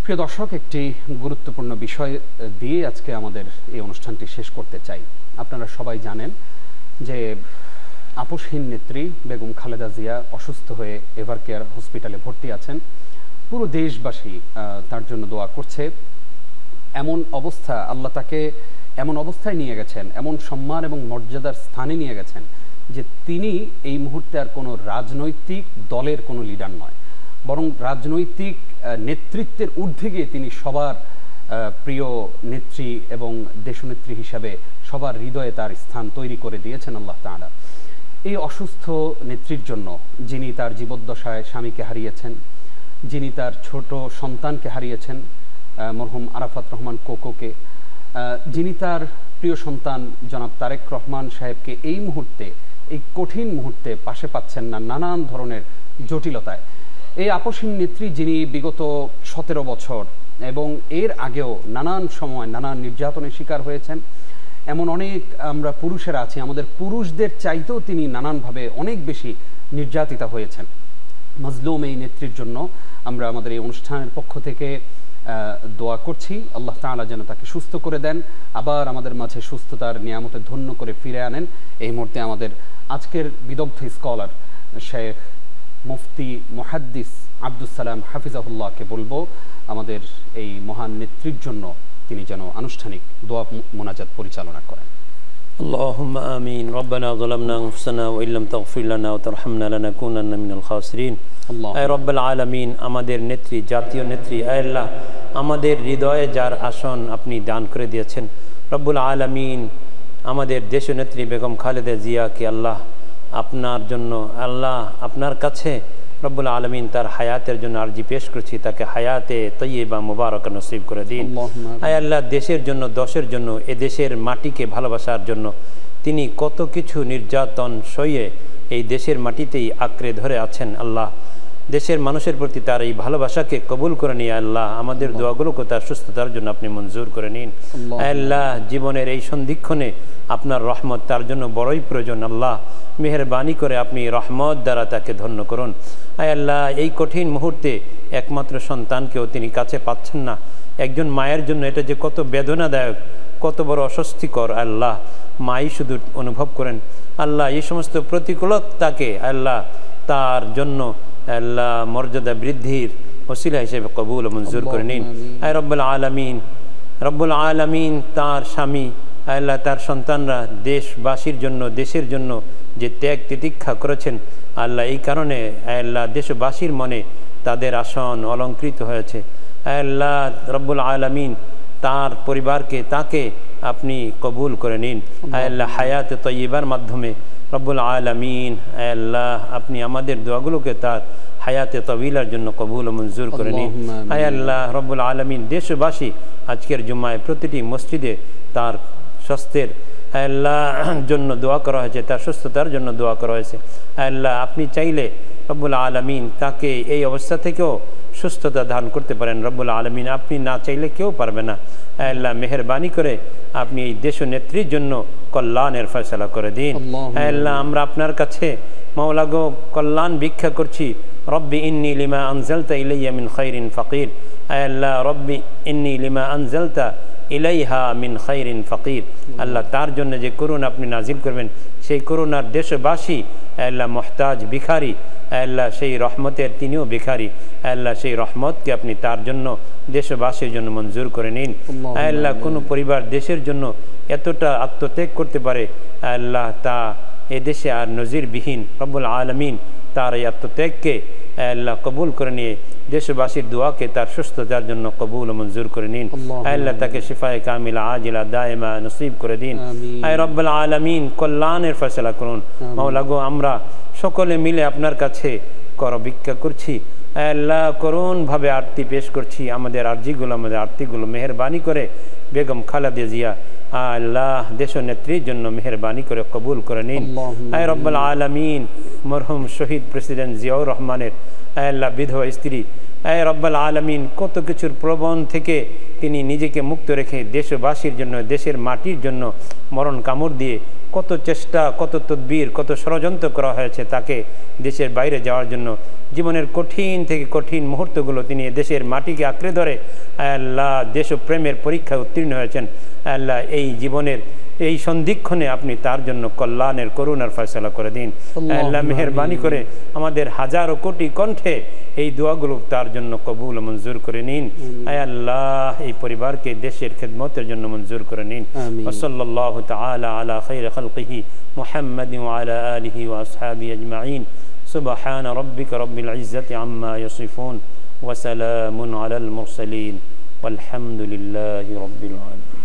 প্রিয় দর্শক, একটি গুরুত্বপূর্ণ বিষয় দিয়ে আজকে আমাদের এই অনুষ্ঠানটি শেষ করতে চাই। আপনারা সবাই জানেন যে আপসহীন নেত্রী বেগম খালেদা জিয়া অসুস্থ হয়ে এভারকেয়ার হসপিটালে ভর্তি আছেন। পুরো দেশবাসী তার জন্য দোয়া করছে। এমন অবস্থা, আল্লাহ তাকে এমন অবস্থায় নিয়ে গেছেন, এমন সম্মান এবং মর্যাদার স্থানে নিয়ে গেছেন যে তিনি এই মুহূর্তে আর কোনো রাজনৈতিক দলের কোনো লিডার নয়, বরং রাজনৈতিক নেতৃত্বের ঊর্ধ্বে গিয়ে তিনি সবার প্রিয় নেত্রী এবং দেশনেত্রী হিসাবে সবার হৃদয়ে তার স্থান তৈরি করে দিয়েছেন আল্লাহ তাআলা। এই অসুস্থ নেত্রীর জন্য, যিনি তার জীবদ্দশায় স্বামীকে হারিয়েছেন, যিনি তার ছোট সন্তানকে হারিয়েছেন মরহুম আরাফাত রহমান কোকোকে, যিনি তার প্রিয় সন্তান জনাব তারেক রহমান সাহেবকে এই মুহূর্তে, এই কঠিন মুহূর্তে পাশে পাচ্ছেন না নানান ধরনের জটিলতায়, এই আপসহীন নেত্রী যিনি বিগত 17 বছর এবং এর আগেও নানান সময় নানান নির্যাতনের শিকার হয়েছেন, এমন অনেক আমরা পুরুষেরা আছি, আমাদের পুরুষদের চাইতেও তিনি নানানভাবে অনেক বেশি নির্যাতিতা হয়েছেন। মাজলুম এই নেত্রীর জন্য আমরা আমাদের এই অনুষ্ঠানের পক্ষ থেকে দোয়া করছি, আল্লাহ তাআলা যেন তাকে সুস্থ করে দেন, আবার আমাদের মাঝে সুস্থতার নিয়ামতে ধন্য করে ফিরে আনেন। এই মুহূর্তে আমাদের আজকের বিদগ্ধ স্কলার শেখ মুফতি মুহাদ্দিস আব্দুস সালাম হাফিজাহুল্লাহকে বলবো আমাদের এই মহান নেত্রীর জন্য তিনি যেন আনুষ্ঠানিক দোয়া মোনাজাত পরিচালনা করেন। اللهم آمين. ربنا ظلمنا أنفسنا وإن لم تغفر لنا وترحمنا لنكونن من الخاسرين. আয় রব্বুল আলামিন, আমাদের নেত্রী, জাতীয় নেত্রী, আয় আল্লাহ, আমাদের হৃদয়ে যার আসন আপনি দান করে দিয়েছেন রব্বুল আলামিন, আমাদের দেশনেত্রী বেগম খালেদা জিয়াকে আল্লাহ আপনার জন্য, আল্লাহ আপনার কাছে রব্বুল আলামিন তার হায়াতের জন্য আরজি পেশ করছি, তাকে হায়াতে তৈয়বা মুবারক নসিব করে দিন। আয় আল্লাহ, দেশের জন্য, দশের জন্য, এ দেশের মাটিকে ভালোবাসার জন্য তিনি কত কিছু নির্যাতন সইয়ে এই দেশের মাটিতেই আঁকড়ে ধরে আছেন। আল্লাহ, দেশের মানুষের প্রতি তার এই ভালোবাসাকে কবুল করে নিয়ে আল্লাহ আমাদের দোয়াগুলোকে তার সুস্থতার জন্য আপনি মঞ্জুর করে নিন। আল্লাহ, জীবনের এই সন্ধিক্ষণে আপনার রহমত তার জন্য বড়ই প্রয়োজন। আল্লাহ, মেহেরবানি করে আপনি রহমত দ্বারা তাকে ধন্য করুন। আয় আল্লাহ, এই কঠিন মুহূর্তে একমাত্র সন্তানকেও তিনি কাছে পাচ্ছেন না। একজন মায়ের জন্য এটা যে কত বেদনাদায়ক, কত বড় অস্বস্তিকর আল্লাহ মাই শুধু অনুভব করেন। আল্লাহ, এই সমস্ত প্রতিকূলতাকে আল্লাহ তার জন্য আল্লাহ মর্যাদা বৃদ্ধির ওসিলা হিসেবে কবুল ও মঞ্জুর করে নিন। আয় রব্বুল আলামিন, রব্বুল আলামিন তার স্বামী আল্লাহ, তার সন্তানরা দেশবাসীর জন্য, দেশের জন্য যে ত্যাগ তিতিক্ষা করেছেন আল্লাহ, এই কারণে আল্লাহ দেশবাসীর মনে তাদের আসন অলঙ্কৃত হয়েছে। আল্লাহ রব্বুল আলামিন তার পরিবারকে, তাকে আপনি কবুল করে নিন। আল্লাহ হায়াত তয়্যিবার মাধ্যমে রব্বুল আলামিন আল্লাহ আপনি আমাদের দোয়াগুলোকে তার হায়াতে তবিলার জন্য কবুল ও মঞ্জুর করে নিন। আয় আল্লাহ রব্বুল আলামিন, দেশবাসী আজকের জুম্মায় প্রতিটি মসজিদে তার স্বাস্থ্যের আল্লাহ জন্য দোয়া করা হয়েছে, তার সুস্থতার জন্য দোয়া করা হয়েছে। আল্লাহ, আপনি চাইলে রব্বুল আলামিন তাকে এই অবস্থা থেকেও সুস্থতা দান করতে পারেন। রব্বুল আলামিন, আপনি না চাইলে কেউ পারবে না। আল্লাহ, মেহেরবানি করে আপনি এই দেশ নেত্রীর জন্য কল্যাণের ফয়সালা করে দিন। আল্লাহ, আমরা আপনার কাছে মাওলা গো কল্যাণ ভিক্ষা করছি। রব্বি ইন্নী লিমা আনজালতা ইলাইয়া মিন খাইরিন ফাকির। আল্লাহ, রব্বি ইন্নী লিমা আনজালতা ইলাইহা মিন খাইরিন ফাকির। আল্লাহ, তার জন্য যে করুণ আপনি নাজিল করবেন, সেই করুণার দেশবাসী আল্লাহ মুহতাজ, ভিখারি, আল্লাহ সেই রহমতের তিনিও ভিখারি। আল্লাহ, সেই রহমতকে আপনি তার জন্য, দেশবাসীর জন্য মঞ্জুর করে নিন। আল্লাহ, কোনো পরিবার দেশের জন্য এতটা আত্মত্যাগ করতে পারে আল্লাহ, তা এদেশে আর নজিরবিহীন। রব্বুল আলামিন তার এই আত্মত্যাগকে আল্লাহ কবুল করে নিয়ে দেশবাসীর দোয়াকে তার সুস্থতার জন্য কবুল ও মঞ্জুর করে নিন। আল্লাহ, তাকে শিফায়ে কামিলা আজিলা দায়েমা নসিব করে দিন। আয় রব্বুল আলামিন, কল্যাণের ফয়সালা করুন। মাওলা গো, আমরা সকলে মিলে আপনার কাছে কর ভিক্ষা করছি। আল্লাহ, করুণভাবে আরতি পেশ করছি। আমাদের আরতিগুলো মেহেরবানি করে বেগম খালেদা জিয়া আল্লাহ দেশনেত্রীর জন্য মেহেরবানি করে কবুল করে নিন। আয় রব্বুল আলামিন, মরহুম শহীদ প্রেসিডেন্ট জিয়াউর রহমানের আল্লাহ বিধবা স্ত্রী আয় রব্বাল আলামিন কত কিছুর প্রবণ থেকে তিনি নিজেকে মুক্ত রেখে দেশবাসীর জন্য, দেশের মাটির জন্য মরণ কামড় দিয়ে কত চেষ্টা, কত তদবির, কত ষড়যন্ত্র করা হয়েছে তাকে দেশের বাইরে যাওয়ার জন্য। জীবনের কঠিন থেকে কঠিন মুহূর্তগুলো তিনি দেশের মাটিকে আঁকড়ে ধরে আল্লাহ দেশপ্রেমের পরীক্ষায় উত্তীর্ণ হয়েছেন। আল্লাহ এই জীবনের এই সন্ধিক্ষণে আপনি তার জন্য কল্যাণের করুণার ফয়সালা করে দিন। আল্লাহ মেহেরবানি করে আমাদের হাজারো কোটি কণ্ঠে এই দোয়াগুলো তার জন্য কবুল মঞ্জুর করে নিন। আয় আল্লাহ এই পরিবারকে দেশের খেদমতের জন্য মঞ্জুর করে নিন। সাল্লাল্লাহু তাআলা আলা খায়রি খালকিহি মুহাম্মাদিন ওয়া আলা আলিহি ওয়া আসহাবিহি আজমাইন। সুবহান রাব্বিকা রাব্বিল ইজ্জাতি আম্মা ইয়াসিফুন ওয়া সালামুন আলাল মুরসালিন ওয়ালহামদুলিল্লাহি রাব্বিল আলামিন।